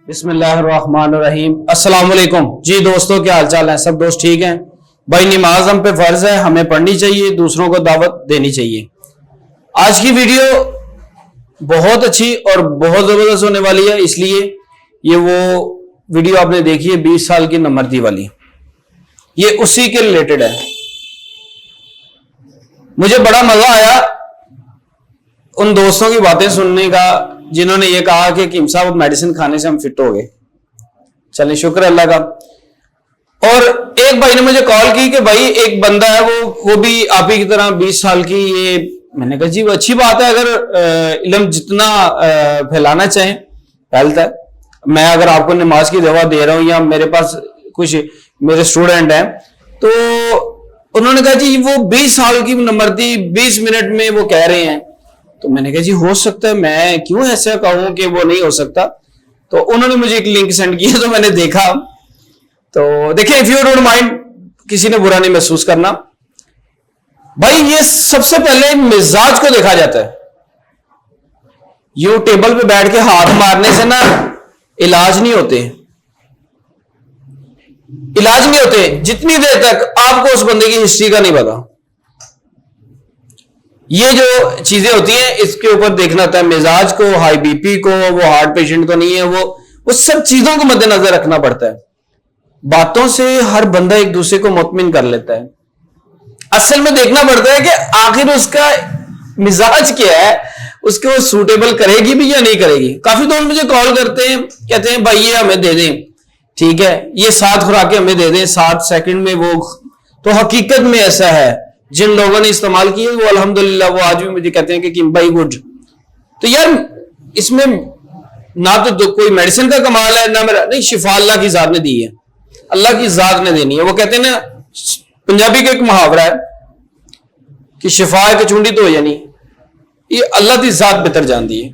بسم اللہ الرحمن الرحیم۔ السلام علیکم جی دوستوں، کیا حال چال ہے؟ سب دوست ٹھیک ہیں؟ بھائی نماز ہم پہ فرض ہے، ہمیں پڑھنی چاہیے، دوسروں کو دعوت دینی چاہیے۔ آج کی ویڈیو بہت اچھی اور بہت زبردست ہونے والی ہے، اس لیے یہ وہ ویڈیو آپ نے دیکھی ہے 20 سال کی نمردی والی، یہ اسی کے ریلیٹڈ ہے۔ مجھے بڑا مزہ آیا ان دوستوں کی باتیں سننے کا جنہوں نے یہ کہا کہ حکیم صاحب میڈیسن کھانے سے ہم فٹ ہو گئے۔ چلیں شکر ہے اللہ کا۔ اور ایک بھائی نے مجھے کال کی کہ بھائی ایک بندہ ہے وہ بھی آپ ہی کی طرح 20 سال کی، یہ میں نے کہا جی وہ اچھی بات ہے، اگر علم جتنا پھیلانا چاہیں پھیلتا ہے۔ میں اگر آپ کو نماز کی دعوت دے رہا ہوں یا میرے پاس کچھ میرے اسٹوڈنٹ ہیں تو انہوں نے کہا جی وہ 20 سال کی نمردی 20 منٹ میں وہ کہہ رہے ہیں، تو میں نے کہا جی ہو سکتا ہے، میں کیوں ایسا کہوں کہ وہ نہیں ہو سکتا۔ تو انہوں نے مجھے ایک لنک سینڈ کیا تو میں نے دیکھا، تو دیکھیں اف یو ڈونٹ مائنڈ، کسی نے برا نہیں محسوس کرنا۔ بھائی یہ سب سے پہلے مزاج کو دیکھا جاتا ہے۔ یوں ٹیبل پہ بیٹھ کے ہاتھ مارنے سے نا علاج نہیں ہوتے، علاج نہیں ہوتے جتنی دیر تک آپ کو اس بندے کی ہسٹری کا نہیں پتا۔ یہ جو چیزیں ہوتی ہیں اس کے اوپر دیکھنا ہوتا ہے، مزاج کو، ہائی بی پی کو، وہ ہارٹ پیشنٹ تو نہیں ہے، وہ سب چیزوں کو مد نظر رکھنا پڑتا ہے۔ باتوں سے ہر بندہ ایک دوسرے کو مطمئن کر لیتا ہے، اصل میں دیکھنا پڑتا ہے کہ آخر اس کا مزاج کیا ہے، اس کو سوٹیبل کرے گی بھی یا نہیں کرے گی۔ کافی دوست مجھے کال کرتے ہیں، کہتے ہیں بھائی یہ ہمیں دے دیں، ٹھیک ہے یہ 7 خوراکیں ہمیں دے دیں 7 سیکنڈ میں، وہ تو حقیقت میں ایسا ہے جن لوگوں نے استعمال کی ہے وہ الحمدللہ وہ آج بھی مجھے کہتے ہیں کہ بھائی گڈ۔ تو یار اس میں نہ تو کوئی میڈیسن کا کمال ہے نہ میرا، نہیں، شفا اللہ کی ذات نے دی ہے، اللہ کی ذات نے دینی ہے۔ وہ کہتے ہیں نا پنجابی کا ایک محاورہ ہے کہ شفا ہے کچونڈی تو یعنی یہ اللہ کی ذات بہتر جانتی ہے۔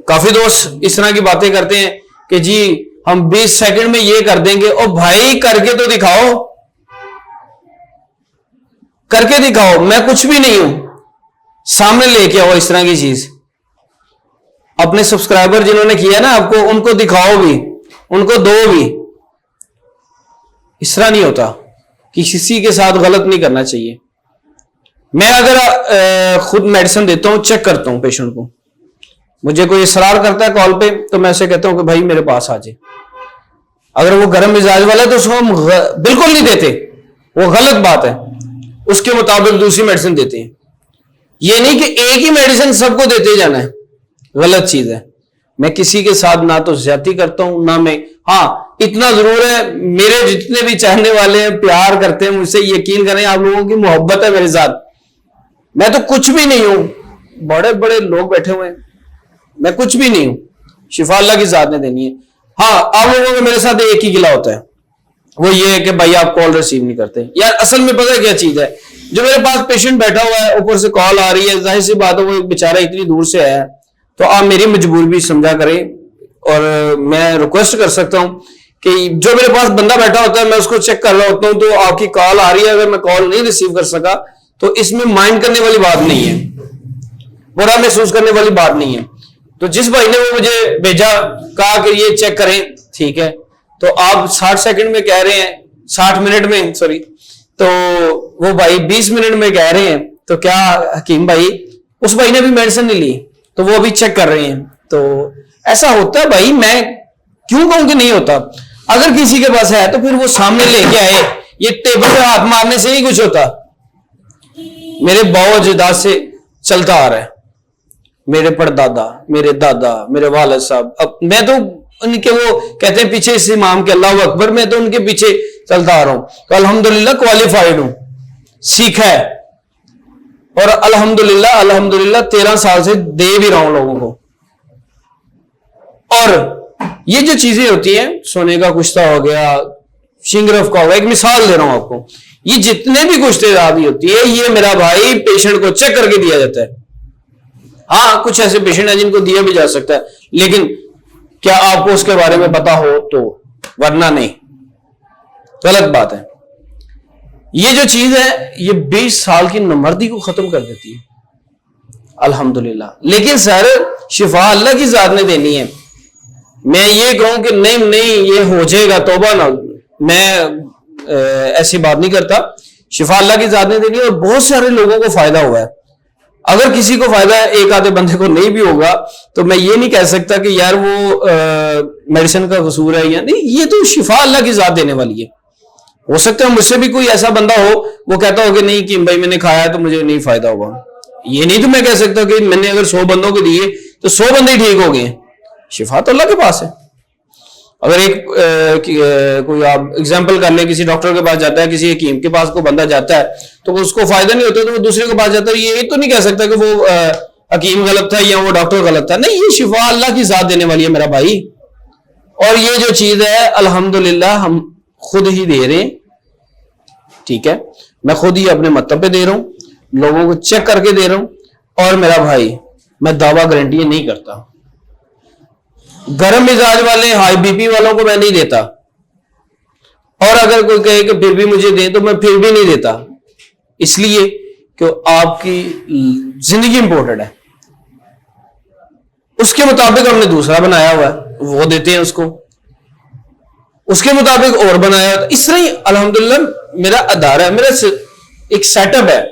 کافی دوست اس طرح کی باتیں کرتے ہیں کہ جی ہم 20 سیکنڈ میں یہ کر دیں گے، اور بھائی کر کے تو دکھاؤ، کر کے دکھاؤ، میں کچھ بھی نہیں ہوں، سامنے لے کے آؤ اس طرح کی چیز۔ اپنے سبسکرائبر جنہوں نے کیا نا آپ کو، ان کو دکھاؤ بھی، ان کو دو بھی۔ اس طرح نہیں ہوتا، کسی کے ساتھ غلط نہیں کرنا چاہیے۔ میں اگر خود میڈیسن دیتا ہوں چیک کرتا ہوں پیشنٹ کو، مجھے کوئی اصرار کرتا ہے کال پہ تو میں اسے کہتا ہوں کہ بھائی میرے پاس آ جائے۔ اگر وہ گرم مزاج والا ہے تو اس کو ہم بالکل نہیں دیتے، وہ غلط بات ہے، اس کے مطابق دوسری میڈیسن دیتے ہیں۔ یہ نہیں کہ ایک ہی میڈیسن سب کو دیتے جانا ہے، غلط چیز ہے۔ میں کسی کے ساتھ نہ تو زیادتی کرتا ہوں نہ میں، ہاں اتنا ضرور ہے میرے جتنے بھی چاہنے والے ہیں پیار کرتے ہیں مجھ سے، یقین کریں آپ لوگوں کی محبت ہے میرے ساتھ، میں تو کچھ بھی نہیں ہوں، بڑے بڑے لوگ بیٹھے ہوئے ہیں، میں کچھ بھی نہیں ہوں، شفا اللہ کی ذات نے دینی ہے۔ ہاں آپ لوگوں کو میرے ساتھ ایک ہی گلا ہوتا ہے، وہ یہ ہے کہ بھائی آپ کال ریسیو نہیں کرتے۔ یار اصل میں پتہ کیا چیز ہے، جو میرے پاس پیشنٹ بیٹھا ہوا ہے اوپر سے کال آ رہی ہے، ظاہر سی بات ہے وہ بیچارہ اتنی دور سے آیا ہے، تو آپ میری مجبوری بھی سمجھا کریں، اور میں ریکویسٹ کر سکتا ہوں کہ جو میرے پاس بندہ بیٹھا ہوتا ہے میں اس کو چیک کر رہا ہوتا ہوں، تو آپ کی کال آ رہی ہے، اگر میں کال نہیں ریسیو کر سکا تو اس میں مائنڈ کرنے والی بات نہیں ہے، برا محسوس کرنے والی بات نہیں ہے۔ تو جس بھائی نے وہ مجھے بھیجا کہا کہ یہ چیک کریں، ٹھیک ہے، تو آپ 60 سیکنڈ میں کہہ رہے ہیں، 60 منٹ میں سوری، تو وہ بھائی 20 منٹ میں کہہ رہے ہیں، تو کیا حکیم بھائی اس بھائی نے بھی میڈیسن نہیں لی تو وہ بھی چیک کر رہے ہیں۔ تو ایسا ہوتا ہے بھائی، میں کیوں کہوں کہ نہیں ہوتا؟ اگر کسی کے پاس ہے تو پھر وہ سامنے لے کے آئے، یہ ٹیبل پہ ہاتھ مارنے سے ہی کچھ ہوتا۔ میرے باؤ اجداد سے چلتا آ رہا ہے، میرے پردادا، میرے دادا، میرے والد صاحب، اب میں تو ان کے وہ کہتے ہیں پیچھے اس امام کے اللہ اکبر، میں تو ان کے پیچھے چلتا آ رہا ہوں، تو الحمدللہ کوالیفائڈ ہوں، سیکھا ہے، اور الحمدللہ 13 سال سے دے بھی رہا ہوں لوگوں کو۔ اور یہ جو چیزیں ہوتی ہیں، سونے کا کشتہ ہو گیا، شنگرف کا ہو گیا، ایک مثال دے رہا ہوں آپ کو، یہ جتنے بھی کشتے دادی ہوتی ہے یہ میرا بھائی پیشنٹ کو چیک کر کے دیا جاتا ہے۔ ہاں کچھ ایسے پیشنٹ ہیں جن کو دیا بھی جا سکتا ہے، لیکن کیا آپ کو اس کے بارے میں پتا ہو تو، ورنہ نہیں، غلط بات ہے۔ یہ جو چیز ہے یہ 20 سال کی نمردی کو ختم کر دیتی ہے الحمدللہ۔ لیکن سر شفا اللہ کی ذات نے دینی ہے، میں یہ کہوں کہ نہیں یہ ہو جائے گا توبہ نہ، میں ایسی بات نہیں کرتا. شفا اللہ کی ذات نے دینی اور بہت سارے لوگوں کو فائدہ ہوا ہے. اگر کسی کو فائدہ ہے ایک آدھے بندے کو نہیں بھی ہوگا تو میں یہ نہیں کہہ سکتا کہ یار وہ میڈیسن کا قصور ہے یا نہیں. یہ تو شفا اللہ کی ذات دینے والی ہے. ہو سکتا ہے مجھ سے بھی کوئی ایسا بندہ ہو وہ کہتا ہو کہ نہیں کہ بھائی میں نے کھایا ہے تو مجھے نہیں فائدہ ہوگا. یہ نہیں تو میں کہہ سکتا کہ میں نے اگر 100 بندوں کو دیے تو 100 بندے ٹھیک ہو گئے. شفا تو اللہ کے پاس ہے. اگر کوئی آپ ایگزامپل کر لیں، کسی ڈاکٹر کے پاس جاتا ہے، کسی حکیم کے پاس کوئی بندہ جاتا ہے تو اس کو فائدہ نہیں ہوتا تو وہ دوسرے کے پاس جاتا ہے. یہ تو نہیں کہہ سکتا کہ وہ حکیم غلط تھا یا وہ ڈاکٹر غلط تھا. نہیں، یہ شفا اللہ کی ذات دینے والی ہے میرا بھائی. اور یہ جو چیز ہے الحمدللہ ہم خود ہی دے رہے ہیں. ٹھیک ہے، میں خود ہی اپنے مطلب پہ دے رہا ہوں، لوگوں کو چیک کر کے دے رہا ہوں. اور میرا بھائی میں دعویٰ گارنٹی نہیں کرتا. گرم مزاج والے ہائی بی پی والوں کو میں نہیں دیتا. اور اگر کوئی کہے کہ پھر بھی مجھے دیں تو میں پھر بھی نہیں دیتا. اس لیے کہ آپ کی زندگی امپورٹنٹ ہے. اس کے مطابق ہم نے دوسرا بنایا ہوا ہے، وہ دیتے ہیں اس کو. اس کے مطابق اور بنایا ہوا. اس طرح ہی الحمدللہ میرا ادارہ ہے، میرا ایک سیٹ اپ ہے.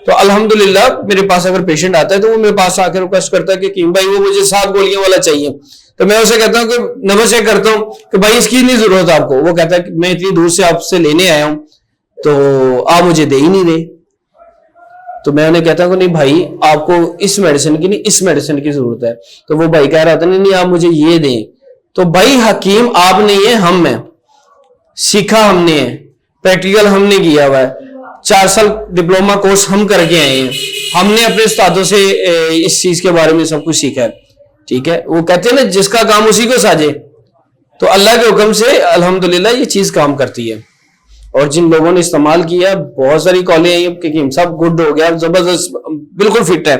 تو الحمدللہ میرے پاس اگر پیشنٹ آتا ہے تو وہ میرے پاس آ کے ریکویسٹ کرتا ہے کہ کیم بھائی وہ مجھے 7 گولیاں والا چاہیے. تو میں اسے کہتا ہوں کہ نمبر چیک کرتا ہوں کہ بھائی اس کی نہیں ضرورت آپ کو. وہ کہتا ہے کہ میں اتنی دور سے آپ سے لینے آیا ہوں تو آپ مجھے دے ہی نہیں دے. تو میں انہیں کہتا ہوں کہ نہیں بھائی آپ کو اس میڈیسن کی نہیں اس میڈیسن کی ضرورت ہے. تو وہ بھائی کہہ رہا تھا نہیں آپ مجھے یہ دیں. تو بھائی حکیم آپ نہیں ہے، ہم ہیں. سیکھا ہم نے ہے، پریکٹیکل ہم نے کیا ہوا ہے. 4 سال ڈپلوما کورس ہم کر کے آئے ہیں. ہم نے اپنے استادوں سے اس چیز کے بارے میں سب کچھ سیکھا ہے. ٹھیک ہے، وہ کہتے ہیں نا جس کا کام اسی کو ساجے. تو اللہ کے حکم سے الحمدللہ یہ چیز کام کرتی ہے. اور جن لوگوں نے استعمال کیا بہت ساری کالیں آئی کہ سب گڈ ہو گیا، زبردست بالکل فٹ ہے.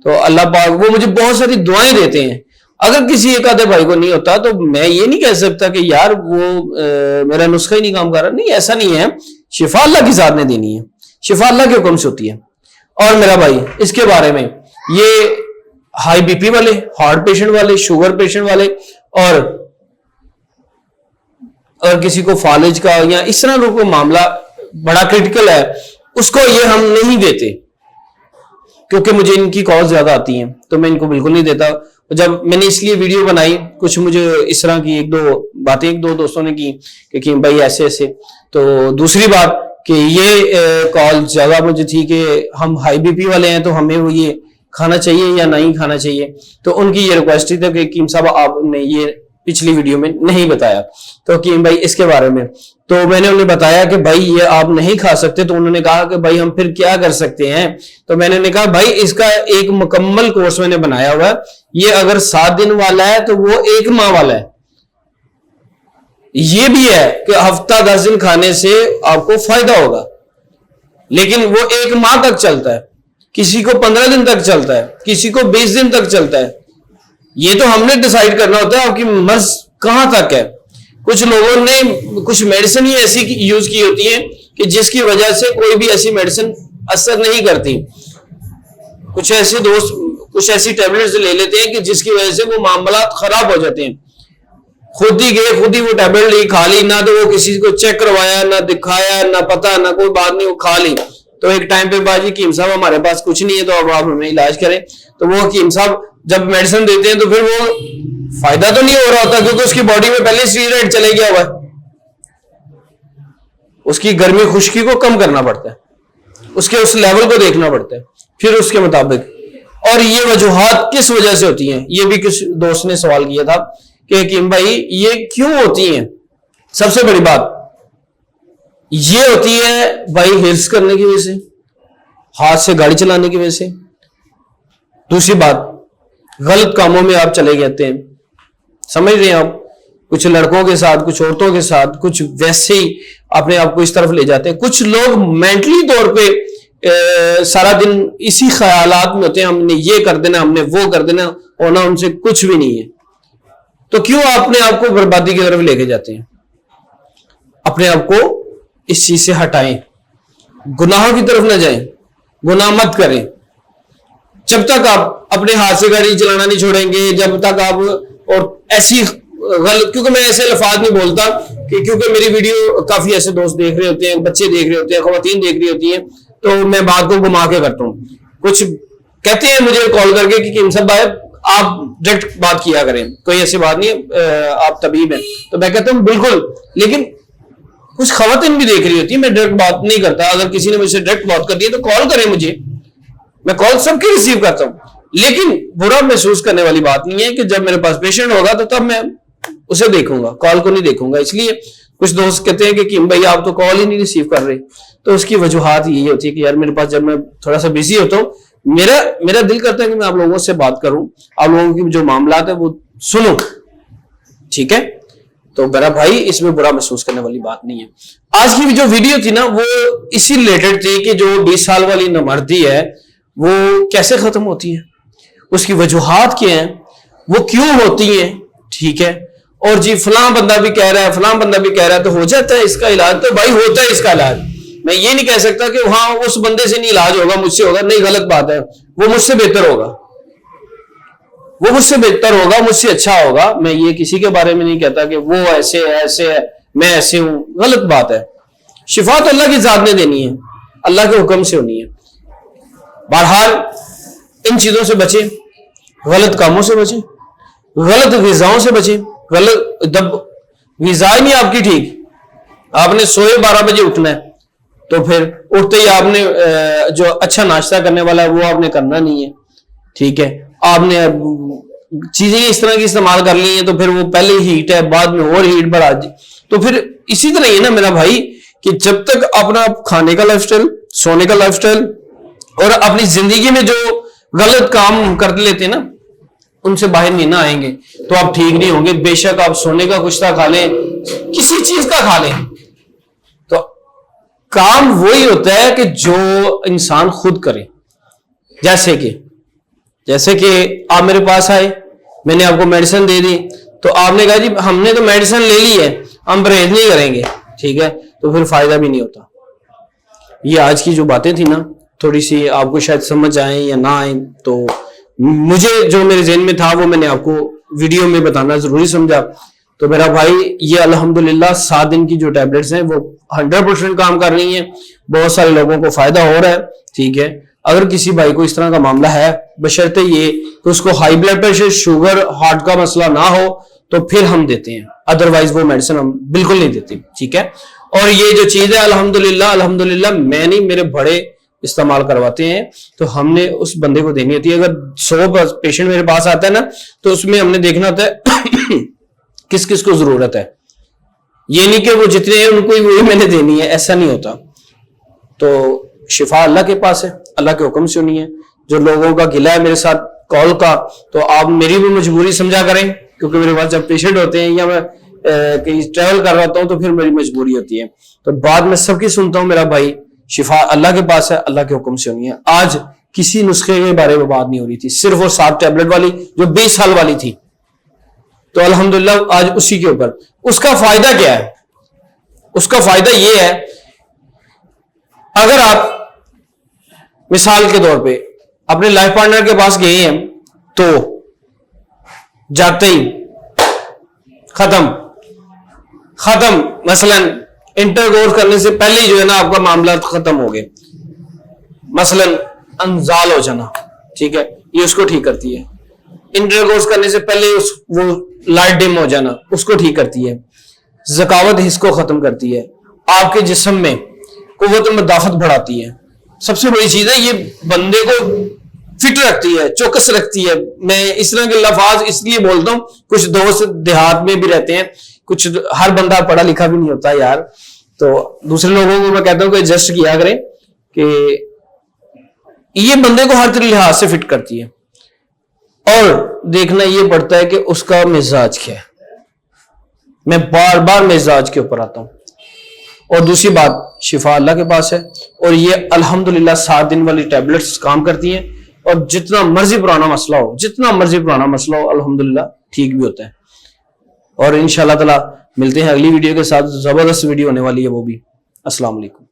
تو اللہ پاک وہ مجھے بہت ساری دعائیں دیتے ہیں. اگر کسی ایک آدھے بھائی کو نہیں ہوتا تو میں یہ نہیں کہہ سکتا کہ یار وہ میرا نسخہ ہی نہیں کام کر رہا. نہیں، ایسا نہیں ہے. شفا اللہ کی ذات نے دینی ہے، شفا اللہ کے حکم سے ہوتی ہے. اور میرا بھائی اس کے بارے میں یہ ہائی بی پی والے، ہارٹ پیشنٹ والے، شوگر پیشنٹ والے اور کسی کو فالج کا یا اس طرح کوئی معاملہ بڑا کریٹیکل ہے اس کو یہ ہم نہیں دیتے کیونکہ مجھے ان کی کال زیادہ آتی ہیں تو میں ان کو بالکل نہیں دیتا. جب میں نے اس لیے ویڈیو بنائی کچھ مجھے اس طرح کی 1-2 باتیں 1-2 دوستوں نے کی کہ بھائی ایسے ایسے. تو دوسری بات کہ یہ کال زیادہ مجھے تھی کہ ہم ہائی بی پی والے ہیں تو ہمیں وہ یہ کھانا چاہیے یا نہیں کھانا چاہیے. تو ان کی یہ ریکویسٹ تھی کہ حکیم صاحب آپ نے یہ پچھلی ویڈیو میں نہیں بتایا. تو حکیم بھائی اس کے بارے میں تو میں نے انہیں بتایا کہ بھائی یہ آپ نہیں کھا سکتے. تو انہوں نے کہا کہ بھائی ہم پھر کیا کر سکتے ہیں. تو میں نے کہا بھائی اس کا ایک مکمل کورس میں نے بنایا ہوا ہے. یہ اگر 7 دن والا ہے تو وہ 1 ماہ والا ہے. یہ بھی ہے کہ ہفتہ 10 دن کھانے سے آپ کو فائدہ ہوگا لیکن وہ 1 ماہ تک چلتا ہے. کسی کو 15 دن تک چلتا ہے، کسی کو 20 دن تک چلتا ہے. یہ تو ہم نے ڈیسائیڈ کرنا ہوتا ہے آپ کی مرض کہاں تک ہے. کچھ لوگوں نے کچھ میڈیسن ہی ایسی یوز کی ہوتی ہیں کہ جس کی وجہ سے کوئی بھی ایسی میڈیسن اثر نہیں کرتی. کچھ ایسے دوست کچھ ایسی ٹیبلٹس لے لیتے ہیں کہ جس کی وجہ سے وہ معاملات خراب ہو جاتے ہیں. خود ہی گئے خود ہی وہ ٹیبلٹ لی کھا لی، نہ تو وہ کسی کو چیک کروایا، نہ دکھایا، نہ پتا، نہ کوئی بات نہیں، وہ کھا لی. تو ایک ٹائم پہ باجی حکیم صاحب ہمارے پاس کچھ نہیں ہے تو اب آپ ہمیں علاج کریں. تو وہ حکیم صاحب جب میڈیسن دیتے ہیں تو پھر وہ فائدہ تو نہیں ہو رہا ہوتا کیونکہ اس کی باڈی میں پہلے اسٹیرائڈ چلے گیا ہوا ہے. اس کی گرمی خشکی کو کم کرنا پڑتا ہے، اس کے اس لیول کو دیکھنا پڑتا ہے پھر اس کے مطابق. اور یہ وجوہات کس وجہ سے ہوتی ہیں یہ بھی کس دوست نے سوال کیا تھا کہ حکیم بھائی یہ کیوں ہوتی ہیں. سب سے بڑی بات یہ ہوتی ہے بھائی ہرس کرنے کی وجہ سے، ہاتھ سے گاڑی چلانے کی وجہ سے. دوسری بات غلط کاموں میں آپ چلے جاتے ہیں، سمجھ رہے ہیں آپ، کچھ لڑکوں کے ساتھ کچھ عورتوں کے ساتھ کچھ ویسے ہی اپنے آپ کو اس طرف لے جاتے ہیں. کچھ لوگ مینٹلی طور پہ سارا دن اسی خیالات میں ہوتے ہیں ہم نے یہ کر دینا، ہم نے وہ کر دینا، ہونا ان سے کچھ بھی نہیں ہے. تو کیوں اپنے آپ کو بربادی کی طرف لے کے جاتے ہیں. اپنے آپ کو اس چیز سے ہٹائیں، گناہوں کی طرف نہ جائیں، گناہ مت کریں. جب تک آپ اپنے ہاتھ سے گاڑی چلانا نہیں چھوڑیں گے، جب تک آپ اور ایسی کیونکہ میں ایسے الفاظ نہیں بولتا کہ کیونکہ میری ویڈیو کافی ایسے دوست دیکھ رہے ہوتے ہیں, بچے دیکھ رہے ہوتے ہیں, خواتین دیکھ رہی ہوتی ہیں, تو میں بات کو گھما کے کرتا ہوں. کچھ کہتے ہیں مجھے کال کر کے کہ قیم صاحب بھائی آپ ڈائریکٹ بات کیا کریں, کوئی ایسی بات نہیں ہے, آپ طبیب ہیں. تو میں کہتا ہوں بالکل, لیکن کچھ خواتین بھی دیکھ رہی ہوتی ہیں, میں ڈائریکٹ بات نہیں کرتا. اگر کسی نے مجھ سے ڈائریکٹ بات کر دی تو کال کریں مجھے, میں کال سب کی ریسیو کرتا ہوں. لیکن برا محسوس کرنے والی بات نہیں ہے کہ جب میرے پاس پیشنٹ ہوگا تو تب میں اسے دیکھوں گا, کال کو نہیں دیکھوں گا. اس لیے کچھ دوست کہتے ہیں کہ قیم بھائی آپ تو کال ہی نہیں ریسیو کر رہے, تو اس کی وجوہات یہی ہوتی ہے کہ یار میرے پاس جب میں تھوڑا سا بزی ہوتا ہوں, میرا دل کرتا ہے کہ میں آپ لوگوں سے بات کروں, آپ لوگوں کی جو معاملات ہیں وہ سنوں, ٹھیک ہے. تو میرا بھائی اس میں برا محسوس کرنے والی بات نہیں ہے. آج کی جو ویڈیو تھی نا وہ اسی ریلیٹڈ تھی کہ جو 20 سال والی نامردی ہے وہ کیسے ختم ہوتی ہے, اس کی وجوہات کیا ہیں, وہ کیوں ہوتی ہیں, ٹھیک ہے. اور جی فلاں بندہ بھی کہہ رہا ہے, فلاں بندہ بھی کہہ رہا ہے, تو ہو جاتا ہے اس کا علاج. تو بھائی ہوتا ہے اس کا علاج. میں یہ نہیں کہہ سکتا کہ ہاں اس بندے سے نہیں علاج ہوگا, مجھ سے ہوگا, نہیں, غلط بات ہے. وہ مجھ سے بہتر ہوگا, وہ مجھ سے بہتر ہوگا, مجھ سے اچھا ہوگا. میں یہ کسی کے بارے میں نہیں کہتا کہ وہ ایسے ہے میں ایسے ہوں, غلط بات ہے. شفا تو اللہ کی ذات نے دینی ہے, اللہ کے حکم سے ہونی ہے. بہرحال ان چیزوں سے بچیں, غلط کاموں سے بچیں, غلط غذاؤں سے بچیں. غلط غذا ہی نہیں آپ کی ٹھیک, آپ نے سوئے 12 بجے اٹھنا ہے تو پھر اٹھتے ہی آپ نے جو اچھا ناشتہ کرنے والا ہے وہ آپ نے کرنا نہیں ہے, ٹھیک ہے. آپ نے چیزیں اس طرح کی استعمال کر لی ہیں تو پھر وہ پہلے ہیٹ ہے, بعد میں اور ہیٹ بڑھا دی. تو پھر اسی طرح ہی نا میرا بھائی کہ جب تک اپنا کھانے کا لائف سٹائل, سونے کا لائف سٹائل اور اپنی زندگی میں جو غلط کام کر لیتے ہیں نا ان سے باہر نہیں نہ آئیں گے تو آپ ٹھیک نہیں ہوں گے. بے شک آپ سونے کا کچھ کھا لیں, کسی چیز کا کھا لیں, تو کام وہی ہوتا ہے کہ جو انسان خود کرے. جیسے کہ آپ میرے پاس آئے, میں نے آپ کو میڈیسن دے دی, تو آپ نے کہا جی ہم نے تو میڈیسن لے لی ہے, ہم پرہیز نہیں کریں گے, ٹھیک ہے, تو پھر فائدہ بھی نہیں ہوتا. یہ آج کی جو باتیں تھی نا تھوڑی سی آپ کو شاید سمجھ آئیں یا نہ آئیں, تو مجھے جو میرے ذہن میں تھا وہ میں نے آپ کو ویڈیو میں بتانا ضروری سمجھا. تو میرا بھائی یہ الحمدللہ 7 دن کی جو ٹیبلٹس ہیں وہ 100% کام کر رہی ہیں, بہت سارے لوگوں کو فائدہ ہو رہا ہے, ٹھیک ہے. اگر کسی بھائی کو اس طرح کا معاملہ ہے, بشرطے یہ کہ اس کو high blood pressure, sugar, heart کا مسئلہ نہ ہو, تو پھر ہم دیتے ہیں, ادروائز وہ میڈیسن ہم بالکل نہیں دیتے, ٹھیک ہے. اور یہ جو چیز ہے الحمدللہ میں نہیں, میرے بڑے استعمال کرواتے ہیں, تو ہم نے اس بندے کو دینی ہوتی ہے. اگر 100 پیشنٹ میرے پاس آتا ہے نا تو اس میں ہم نے دیکھنا ہوتا ہے کس کس کو ضرورت ہے. یہ نہیں کہ وہ جتنے ہیں ان کو وہی میں نے دینی ہے, ایسا نہیں ہوتا. تو شفا اللہ کے پاس ہے, اللہ کے حکم سے ہونی ہے. جو لوگوں کا گلہ ہے میرے ساتھ کال کا, تو آپ میری بھی مجبوری سمجھا کریں, کیونکہ میرے پاس جب پیشنٹ ہوتے ہیں یا میں کہیں ٹریول کر رہا ہوں تو پھر میری مجبوری ہوتی ہے. تو بعد میں سب کی سنتا ہوں میرا بھائی, شفا اللہ کے پاس ہے, اللہ کے حکم سے ہونی ہے. آج کسی نسخے کے بارے میں بات نہیں ہو رہی تھی, صرف وہ 7 ٹیبلٹ والی جو 20 سال والی تھی, تو الحمدللہ آج اسی کے اوپر. اس کا فائدہ کیا ہے؟ اس کا فائدہ یہ ہے, اگر آپ مثال کے طور پہ اپنے لائف پارٹنر کے پاس گئے ہیں تو جاتے ہی ختم, مثلا انٹرکورس کرنے سے پہلے ہی جو ہے نا آپ کا معاملات ختم ہو گئے. مثلا انزال ہو جانا, ٹھیک ہے, یہ اس کو ٹھیک کرتی ہے. انٹرکورس کرنے سے پہلے وہ لائٹ ڈم ہو جانا اس کو ٹھیک کرتی ہے. ذکاوت حس کو ختم کرتی ہے. آپ کے جسم میں قوت مدافعت بڑھاتی ہے. سب سے بڑی چیز ہے یہ بندے کو فٹ رکھتی ہے, چوکس رکھتی ہے. میں اس طرح کے لفاظ اس لیے بولتا ہوں, کچھ دوست دیہات میں بھی رہتے ہیں, کچھ ہر بندہ پڑھا لکھا بھی نہیں ہوتا یار, تو دوسرے لوگوں کو میں کہتا ہوں کہ ایڈجسٹ کیا کریں کہ یہ بندے کو ہر طرح لحاظ سے فٹ کرتی ہے. اور دیکھنا یہ پڑتا ہے کہ اس کا مزاج کیا ہے. میں بار بار مزاج کے اوپر آتا ہوں. اور دوسری بات, شفا اللہ کے پاس ہے, اور یہ الحمدللہ 7 دن والی ٹیبلٹس کام کرتی ہیں, اور جتنا مرضی پرانا مسئلہ ہو الحمدللہ ٹھیک بھی ہوتا ہے. اور انشاءاللہ تعالی ملتے ہیں اگلی ویڈیو کے ساتھ, زبردست ویڈیو ہونے والی ہے وہ بھی. السلام علیکم.